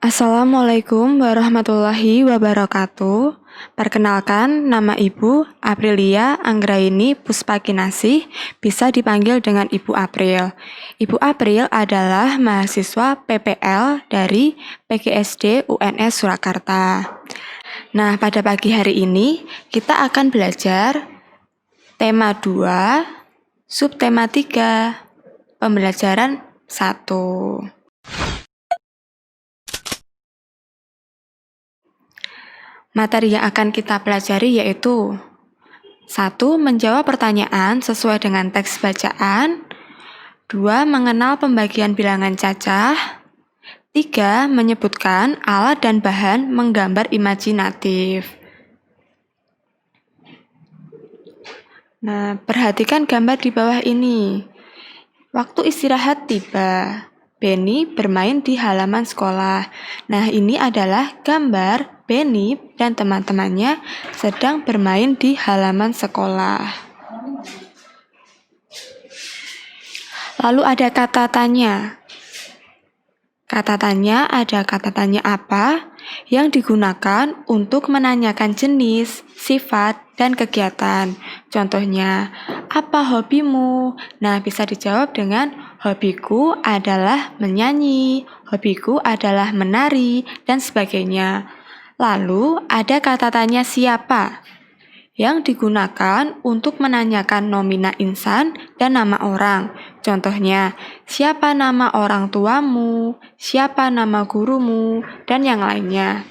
Assalamualaikum warahmatullahi wabarakatuh. Perkenalkan, nama Ibu Aprilia Anggraini Puspakinasih, bisa dipanggil dengan Ibu April. Ibu April adalah mahasiswa PPL dari PGSD UNS Surakarta. Nah, pada pagi hari ini kita akan belajar tema 2, subtema 3, pembelajaran 1. Materi yang akan kita pelajari yaitu 1. Menjawab pertanyaan sesuai dengan teks bacaan. 2. Mengenal pembagian bilangan cacah. 3. Menyebutkan alat dan bahan menggambar imajinatif. Nah, perhatikan gambar di bawah ini. Waktu istirahat tiba. Benny bermain di halaman sekolah. Nah, ini adalah gambar Benny dan teman-temannya sedang bermain di halaman sekolah. Lalu ada kata tanya. Kata tanya ada kata tanya apa yang digunakan untuk menanyakan jenis, sifat, dan kegiatan. Contohnya, apa hobimu? Nah, bisa dijawab dengan hobiku adalah menyanyi, hobiku adalah menari, dan sebagainya. Lalu, ada kata tanya siapa yang digunakan untuk menanyakan nomina insan dan nama orang. Contohnya, siapa nama orang tuamu, siapa nama gurumu, dan yang lainnya.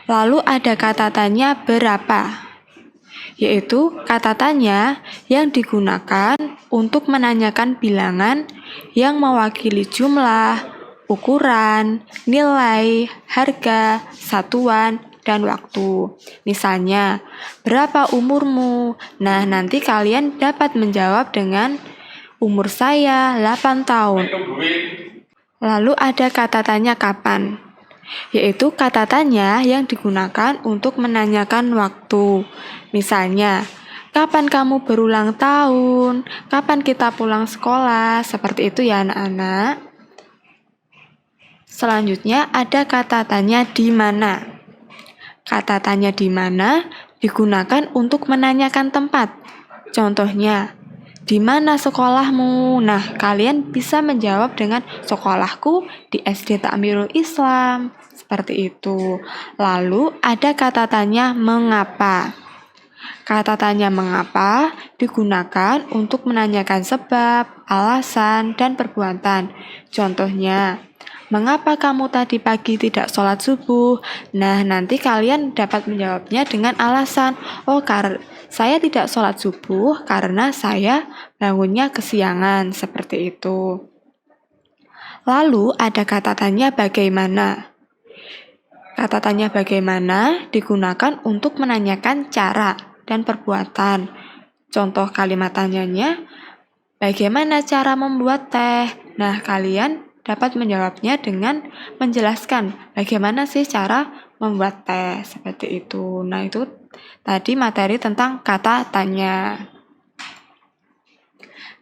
Lalu ada kata tanya berapa, yaitu kata tanya yang digunakan untuk menanyakan bilangan yang mewakili jumlah, ukuran, nilai, harga, satuan, dan waktu. Misalnya, berapa umurmu? Nah, nanti kalian dapat menjawab dengan umur saya 8 tahun. Lalu ada kata tanya kapan, yaitu kata tanya yang digunakan untuk menanyakan waktu. Misalnya, kapan kamu berulang tahun? Kapan kita pulang sekolah? Seperti itu ya anak-anak. Selanjutnya ada kata tanya di mana. Kata tanya di mana digunakan untuk menanyakan tempat. Contohnya, di mana sekolahmu? Nah, kalian bisa menjawab dengan sekolahku di SD Takmirul Islam. Seperti itu. Lalu ada kata tanya mengapa. Kata tanya mengapa digunakan untuk menanyakan sebab, alasan, dan perbuatan. Contohnya, mengapa kamu tadi pagi tidak sholat subuh? Nah, nanti kalian dapat menjawabnya dengan alasan, saya tidak sholat subuh karena saya bangunnya kesiangan, seperti itu. Lalu ada kata tanya bagaimana. Kata tanya bagaimana digunakan untuk menanyakan cara dan perbuatan. Contoh kalimat tanyanya, bagaimana cara membuat teh? Nah, kalian dapat menjawabnya dengan menjelaskan bagaimana sih cara membuat teh, seperti itu. Nah, itu tadi materi tentang kata tanya.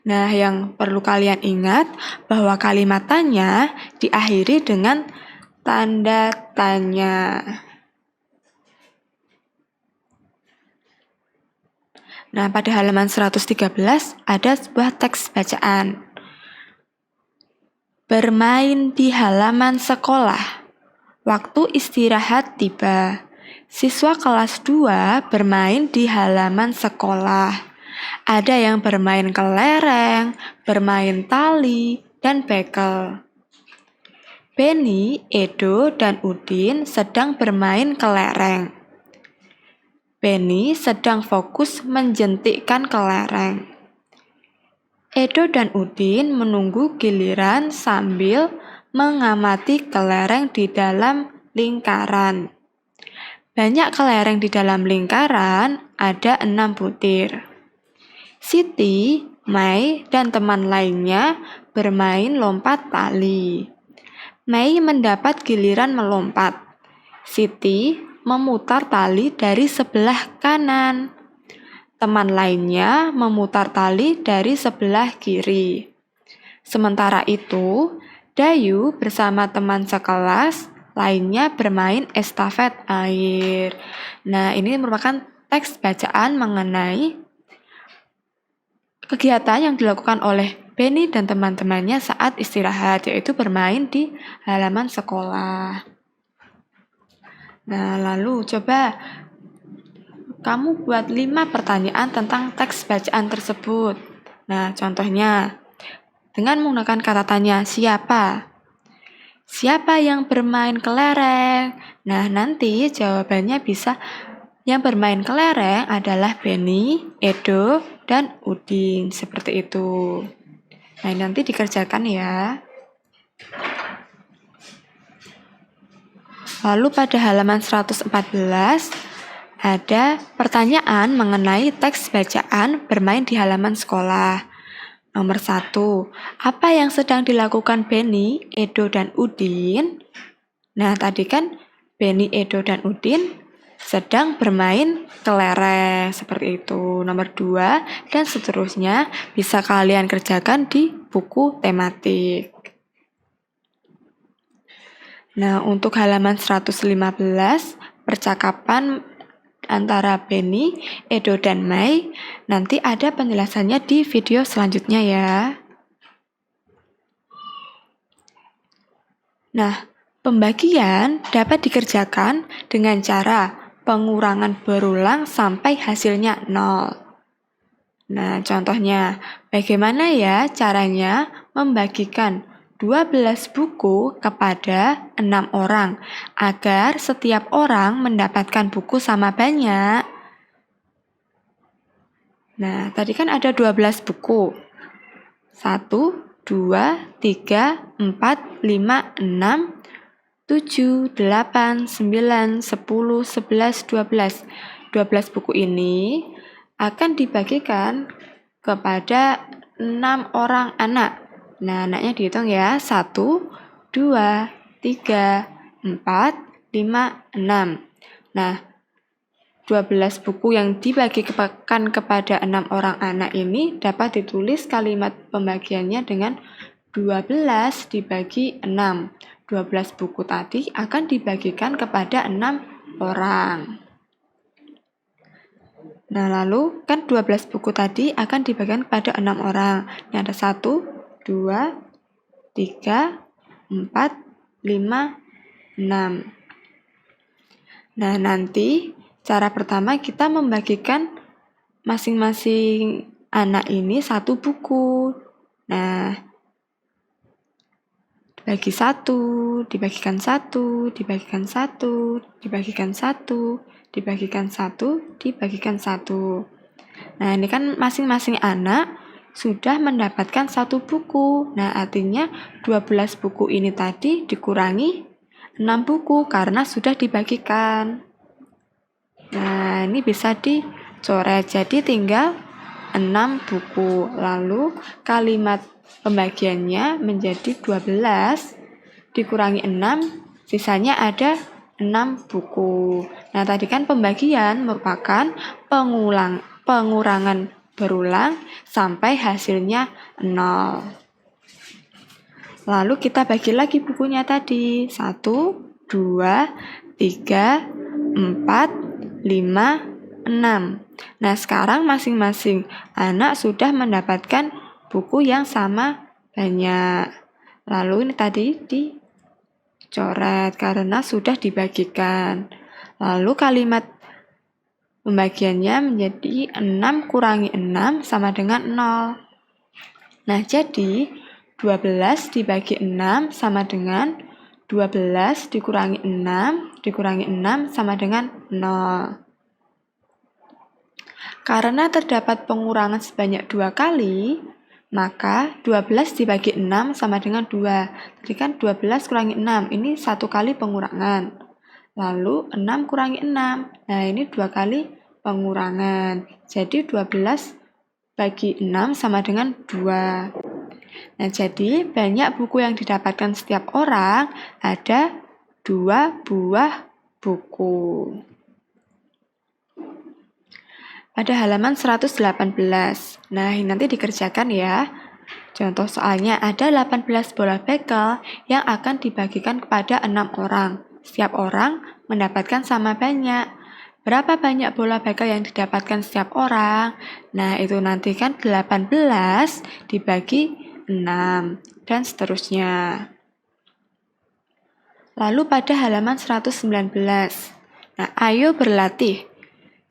Nah, yang perlu kalian ingat bahwa kalimat tanya diakhiri dengan tanda tanya. Nah, pada halaman 113 ada sebuah teks bacaan. Bermain di halaman sekolah. Waktu istirahat tiba. Siswa kelas 2 bermain di halaman sekolah. Ada yang bermain kelereng, bermain tali, dan bekel. Benny, Edo, dan Udin sedang bermain kelereng. Benny sedang fokus menjentikkan kelereng. Edo dan Udin menunggu giliran sambil mengamati kelereng di dalam lingkaran. Banyak kelereng di dalam lingkaran, ada 6 butir. Siti, Mai, dan teman lainnya bermain lompat tali. Mai mendapat giliran melompat. Siti memutar tali dari sebelah kanan. Teman lainnya memutar tali dari sebelah kiri. Sementara itu, Dayu bersama teman sekelas lainnya bermain estafet air. Nah, ini merupakan teks bacaan mengenai kegiatan yang dilakukan oleh Benny dan teman-temannya saat istirahat, yaitu bermain di halaman sekolah. Nah, lalu coba kamu buat 5 pertanyaan tentang teks bacaan tersebut. Nah, contohnya, dengan menggunakan kata tanya siapa? Siapa yang bermain kelereng? Nah, nanti jawabannya bisa yang bermain kelereng adalah Benny, Edo, dan Udin. Seperti itu. Nah, nanti dikerjakan ya. Lalu pada halaman 114 ada pertanyaan mengenai teks bacaan bermain di halaman sekolah. Nomor 1, apa yang sedang dilakukan Benny, Edo, dan Udin? Nah, tadi kan Benny, Edo, dan Udin sedang bermain kelereng, seperti itu. Nomor 2, dan seterusnya bisa kalian kerjakan di buku tematik. Nah, untuk halaman 115, percakapan antara Benny, Edo, dan Mai, nanti ada penjelasannya di video selanjutnya ya. Nah, pembagian dapat dikerjakan dengan cara pengurangan berulang sampai hasilnya 0. Nah, contohnya, bagaimana ya caranya membagikan 12 buku kepada 6 orang agar setiap orang mendapatkan buku sama banyak. Nah, tadi kan ada 12 buku. 1, 2, 3, 4, 5, 6, 7, 8, 9, 10, 11, 12. 12 buku ini akan dibagikan kepada 6 orang anak. Nah, anaknya dihitung ya. 1, 2, 3, 4, 5, 6. Nah, 12 buku yang dibagikan kepada 6 orang anak ini dapat ditulis kalimat pembagiannya dengan 12 dibagi 6. 12 buku tadi akan dibagikan kepada 6 orang. Nah, lalu kan 12 buku tadi akan dibagikan kepada 6 orang. Ini ada 1, 2, 3, 4, 5, 6. Nah, nanti cara pertama kita membagikan masing-masing anak ini 1 buku. Nah, dibagi 1, dibagikan 1, dibagikan 1, dibagikan 1, dibagikan 1, dibagikan 1. Nah, ini kan masing-masing anak sudah mendapatkan 1 buku. Nah, artinya 12 buku ini tadi dikurangi 6 buku karena sudah dibagikan. Nah, ini bisa dicoret. Jadi tinggal 6 buku. Lalu kalimat pembagiannya menjadi 12 dikurangi 6, sisanya ada 6 buku. Nah, tadi kan pembagian merupakan pengurangan berulang sampai hasilnya 0. Lalu kita bagi lagi bukunya tadi. 1, 2, 3, 4, 5, 6. Nah, sekarang masing-masing anak sudah mendapatkan buku yang sama banyak. Lalu ini tadi dicoret karena sudah dibagikan. Lalu kalimat pembagiannya menjadi 6 kurangi 6 sama dengan 0. Nah, jadi 12 dibagi 6 sama dengan 12 dikurangi 6 sama dengan 0. Karena terdapat pengurangan sebanyak 2 kali, maka 12 dibagi 6 sama dengan 2. Jadi kan 12 kurangi 6, ini 1 kali pengurangan. Lalu 6 kurangi 6, nah ini 2 kali pengurangan. Jadi 12 bagi 6 sama dengan 2. Nah, jadi banyak buku yang didapatkan setiap orang ada 2 buah buku. Pada halaman 118. Nah, ini nanti dikerjakan ya. Contoh soalnya ada 18 bola bekel yang akan dibagikan kepada 6 orang. setiap orang mendapatkan sama banyak. Berapa banyak bola bagel yang didapatkan setiap orang? Nah, itu nanti kan 18 dibagi 6, dan seterusnya. Lalu pada halaman 119. Nah, ayo berlatih.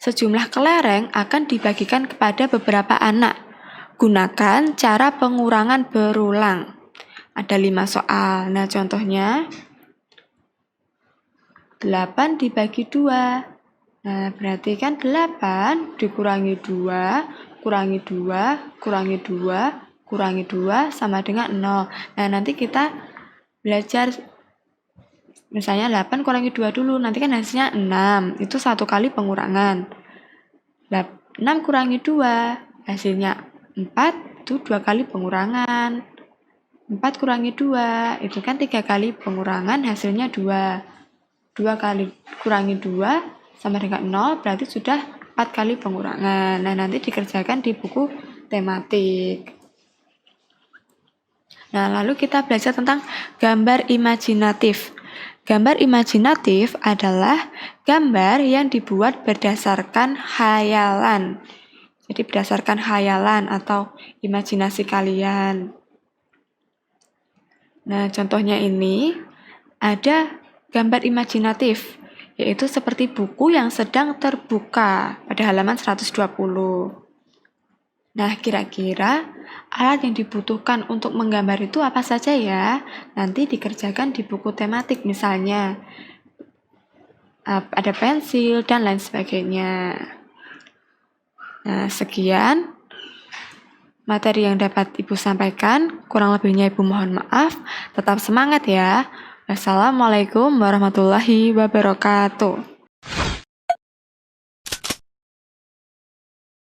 Sejumlah kelereng akan dibagikan kepada beberapa anak. Gunakan cara pengurangan berulang. Ada 5 soal. Nah, contohnya 8 dibagi 2. Nah, berarti kan 8 dikurangi 2, kurangi 2, kurangi 2, kurangi 2 sama dengan 0. Nah, nanti kita belajar misalnya 8 kurangi 2 dulu, nanti kan hasilnya 6, itu 1 kali pengurangan. 6 kurangi 2, hasilnya 4, itu 2 kali pengurangan. 4 kurangi 2, itu kan 3 kali pengurangan, hasilnya 2. 2 kali kurangi 2 sama dengan 0, berarti sudah 4 kali pengurangan. Nah, nanti dikerjakan di buku tematik. Nah, lalu kita belajar tentang gambar imajinatif. Gambar imajinatif adalah gambar yang dibuat berdasarkan khayalan. Jadi berdasarkan khayalan atau imajinasi kalian. Nah, contohnya ini ada gambar imajinatif, yaitu seperti buku yang sedang terbuka pada halaman 120. Nah, kira-kira alat yang dibutuhkan untuk menggambar itu apa saja ya? Nanti dikerjakan di buku tematik misalnya. Ada pensil dan lain sebagainya. Nah, sekian materi yang dapat Ibu sampaikan. Kurang lebihnya Ibu mohon maaf. Tetap semangat ya. Wassalamualaikum warahmatullahi wabarakatuh.